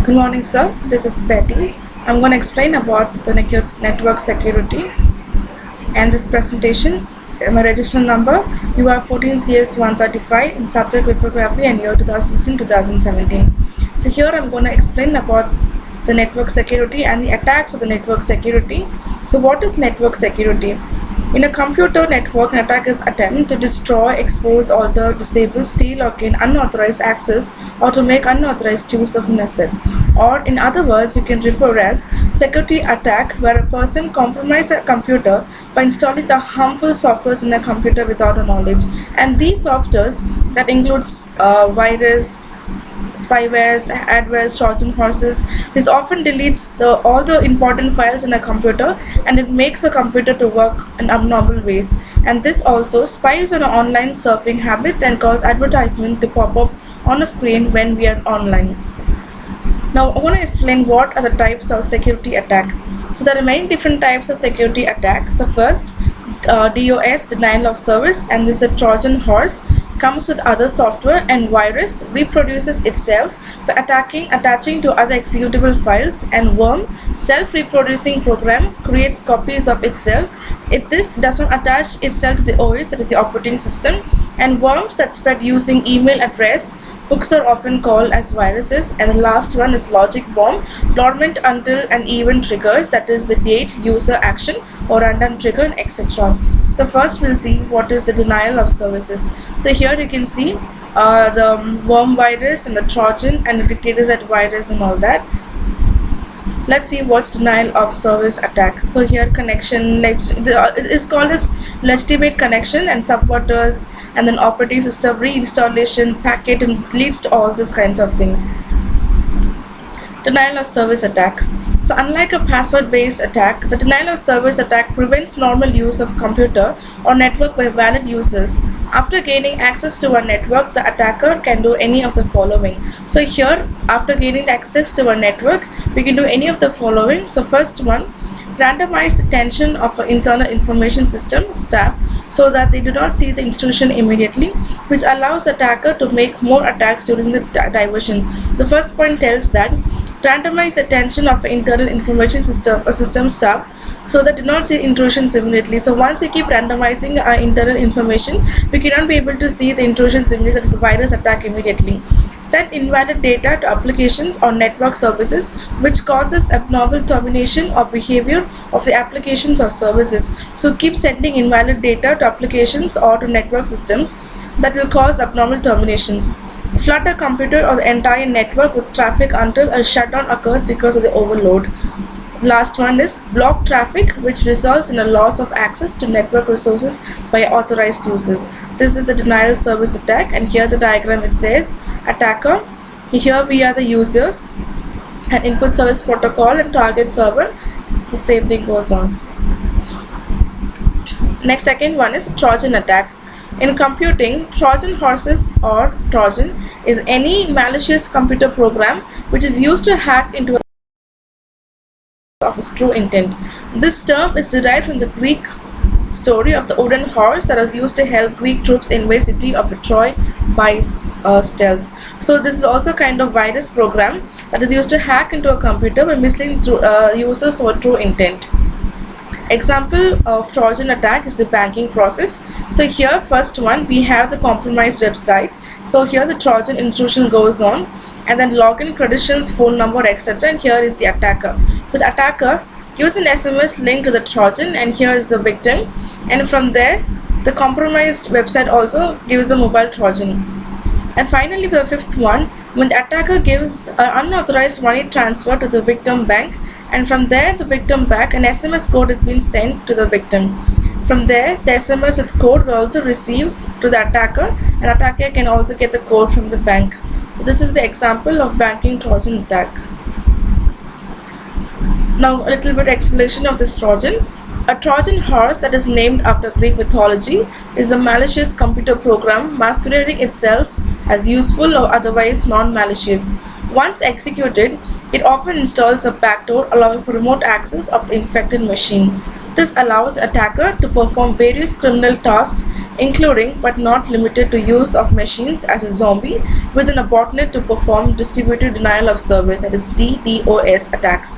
Good morning, sir. This is Betty. I'm going to explain about the network security and this presentation. My registration number UR 14CS135 in subject cryptography and year 2016-2017. So here I'm going to explain about the network security and the attacks of the network security. So what is network security? In a computer network, an attackers attempt to destroy, expose, alter, disable, steal or gain unauthorized access or to make unauthorized use of an asset. Or in other words, you can refer as security attack where a person compromises a computer by installing the harmful softwares in a computer without a knowledge. And these softwares that includes virus, spywares, adwares, Trojan horses. This often deletes all the important files in a computer and it makes a computer to work in abnormal ways. And this also spies on online surfing habits and cause advertisement to pop up on a screen when we are online. Now I want to explain what are the types of security attack. So there are many different types of security attack. So first, DOS, denial of service, and this is a Trojan horse, comes with other software, and virus reproduces itself by attaching to other executable files, and worm, self-reproducing program, creates copies of itself. This does not attach itself to the OS, that is the operating system, and worms that spread using email address. Books are often called as viruses, and the last one is logic bomb, dormant until an event triggers, that is the date, user action or random trigger, etc. So first we'll see what is the denial of services. So here you can see the worm virus and the Trojan and the dictators at virus and all that. Let's see what's denial of service attack. So here connection, it is called as legitimate connection and subverters, and then operating system reinstallation, packet, and leads to all these kinds of things. Denial of service attack. So unlike a password-based attack, the denial of service attack prevents normal use of computer or network by valid users. After gaining access to a network, the attacker can do any of the following. So here, after gaining access to a network, we can do any of the following. So first one, randomize the attention of an internal information system staff so that they do not see the intrusion immediately, which allows the attacker to make more attacks during the diversion. So the first point tells that randomize the attention of an internal information system staff so that do not see intrusions immediately. So once we keep randomizing our internal information, we cannot be able to see the intrusions immediately, that is a virus attack immediately. Send invalid data to applications or network services which causes abnormal termination or behavior of the applications or services. So keep sending invalid data to applications or to network systems that will cause abnormal terminations. Flood a computer or the entire network with traffic until a shutdown occurs because of the overload. Last one is block traffic, which results in a loss of access to network resources by authorized users. This is the denial service attack, and here the diagram it says attacker. Here we are the users, and input service protocol and target server. The same thing goes on. Next, second one is Trojan attack. In computing, Trojan horses or Trojan is any malicious computer program which is used to hack into a of its true intent. This term is derived from the Greek story of the wooden horse that was used to help Greek troops invade the city of Troy by stealth. So this is also kind of virus program that is used to hack into a computer by misleading users or true intent. Example of Trojan attack is the banking process. So here first one we have the compromised website. So here the Trojan intrusion goes on, and then login credentials, phone number, etc. And here is the attacker. So the attacker gives an SMS link to the Trojan, and here is the victim, and from there the compromised website also gives a mobile Trojan. And finally, for the fifth one, when the attacker gives an unauthorized money transfer to the victim bank, and from there the victim bank, an SMS code has been sent to the victim. From there, the SMS with code will also receives to the attacker, and attacker can also get the code from the bank. This is the example of banking Trojan attack. Now a little bit explanation of this Trojan. A Trojan horse that is named after Greek mythology is a malicious computer program masquerading itself as useful or otherwise non-malicious. Once executed, it often installs a backdoor allowing for remote access of the infected machine. This allows attacker to perform various criminal tasks including but not limited to use of machines as a zombie within a botnet to perform distributed denial of service, that is DDoS attacks,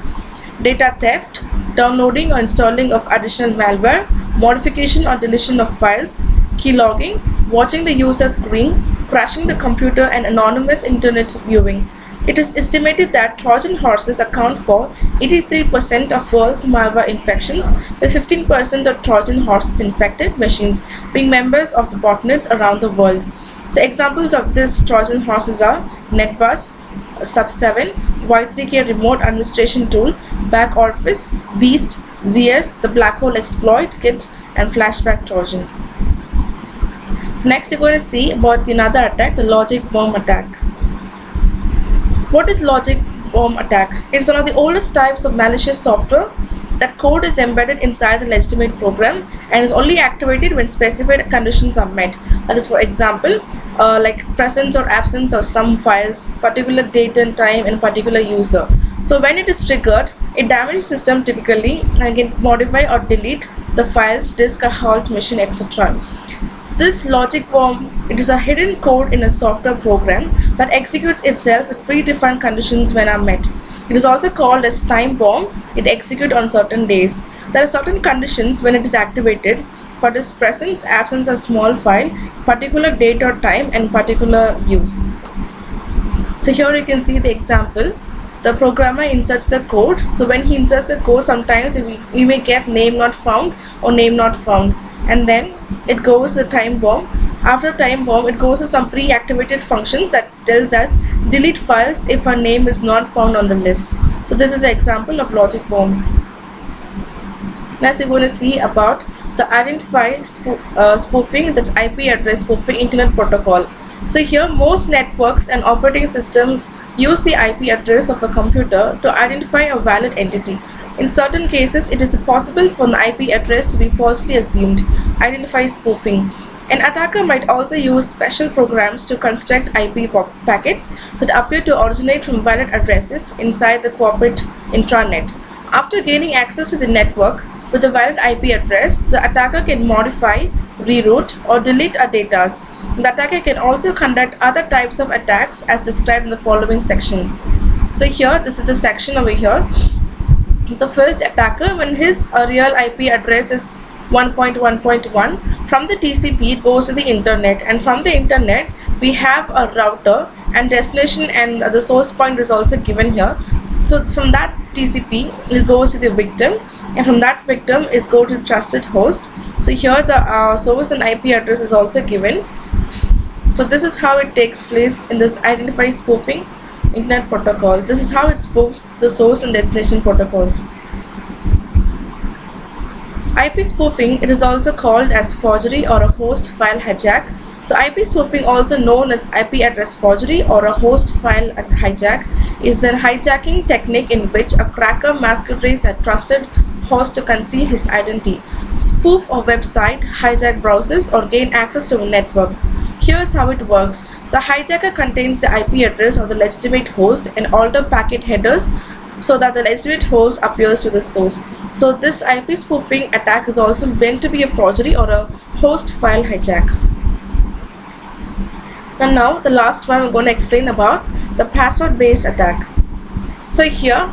data theft, downloading or installing of additional malware, modification or deletion of files, keylogging, watching the user screen, crashing the computer, and anonymous internet viewing. It is estimated that Trojan horses account for 83% of world's malware infections, with 15% of Trojan horses infected machines being members of the botnets around the world. So examples of these Trojan horses are NetBuzz, Sub7, Y3K remote administration tool, Back Office, Beast, ZS, the Black Hole Exploit Kit, and Flashback Trojan. Next, you're going to see about another attack, the logic bomb attack. What is logic bomb attack? It's one of the oldest types of malicious software that code is embedded inside the legitimate program and is only activated when specified conditions are met. That is, for example, like presence or absence of some files, particular date and time, and particular user. So when it is triggered, a damaged system typically can modify or delete the files, disk, or halt machine, etc. This logic bomb, it is a hidden code in a software program that executes itself with predefined conditions when are met. It is also called as time bomb. It executes on certain days. There are certain conditions when it is activated. For this, presence, absence of small file, particular date or time, and particular use. So here you can see the example. The programmer inserts the code. So when he inserts the code, sometimes we may get name not found or name not found, and then it goes the time bomb. After time bomb, it goes to some pre-activated functions that tells us delete files if our name is not found on the list. So this is an example of logic bomb. Next, we're going to see about the identify spoofing, that IP address spoofing internet protocol. So here, most networks and operating systems use the IP address of a computer to identify a valid entity. In certain cases, it is possible for an IP address to be falsely assumed, identify spoofing. An attacker might also use special programs to construct IP packets that appear to originate from valid addresses inside the corporate intranet. After gaining access to the network with a valid IP address, the attacker can modify, reroute, or delete a data. The attacker can also conduct other types of attacks as described in the following sections. So here, this is the section over here. So first, attacker, when his real IP address is 1.1.1, from the TCP it goes to the internet, and from the internet we have a router and destination, and the source point is also given here. So from that TCP it goes to the victim, and from that victim is go to trusted host. So here the source and IP address is also given. So this is how it takes place in this identify spoofing internet protocol. This is how it spoofs the source and destination protocols. IP spoofing, it is also called as forgery or a host file hijack. So IP spoofing, also known as IP address forgery or a host file hijack, is a hijacking technique in which a cracker masquerades a trusted host to conceal his identity, spoof a website, hijack browsers, or gain access to a network. Here's how it works. The hijacker contains the IP address of the legitimate host and alter packet headers so that the legitimate host appears to the source. So this IP spoofing attack is also meant to be a forgery or a host file hijack. And now the last one, I'm going to explain about the password based attack. So here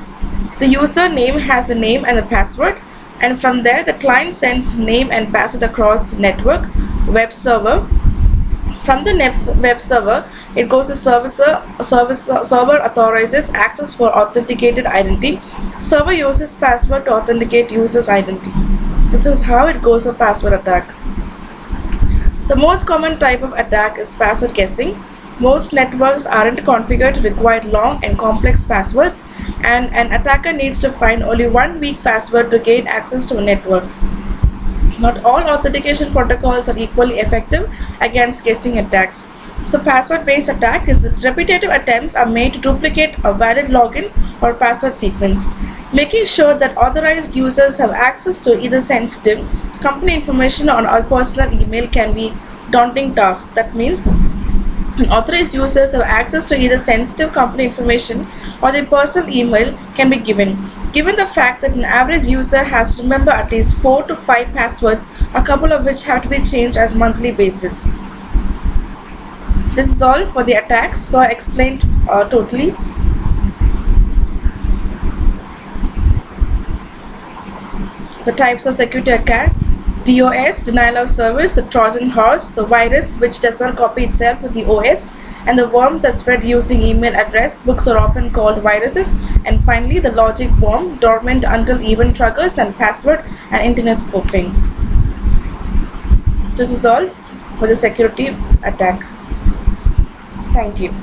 the user name has a name and a password, and from there the client sends name and password across network, web server. From the web server, it goes to server authorizes access for authenticated identity. Server uses password to authenticate user's identity. This is how it goes for password attack. The most common type of attack is password guessing. Most networks aren't configured to require long and complex passwords, and an attacker needs to find only one weak password to gain access to a network. Not all authentication protocols are equally effective against guessing attacks. So password-based attack is that repetitive attempts are made to duplicate a valid login or password sequence. Making sure that authorized users have access to either sensitive company information or personal email can be a daunting task. That means authorized users have access to either sensitive company information or their personal email can be given. Given the fact that an average user has to remember at least 4 to 5 passwords, a couple of which have to be changed as monthly basis. This is all for the attacks, so I explained totally. The types of security attack: DOS, denial of service, the Trojan horse, the virus which does not copy itself to the OS, and the worms that spread using email address books are often called viruses, and finally the logic bomb, dormant until event triggers, and password and internet spoofing. This is all for the security attack. Thank you.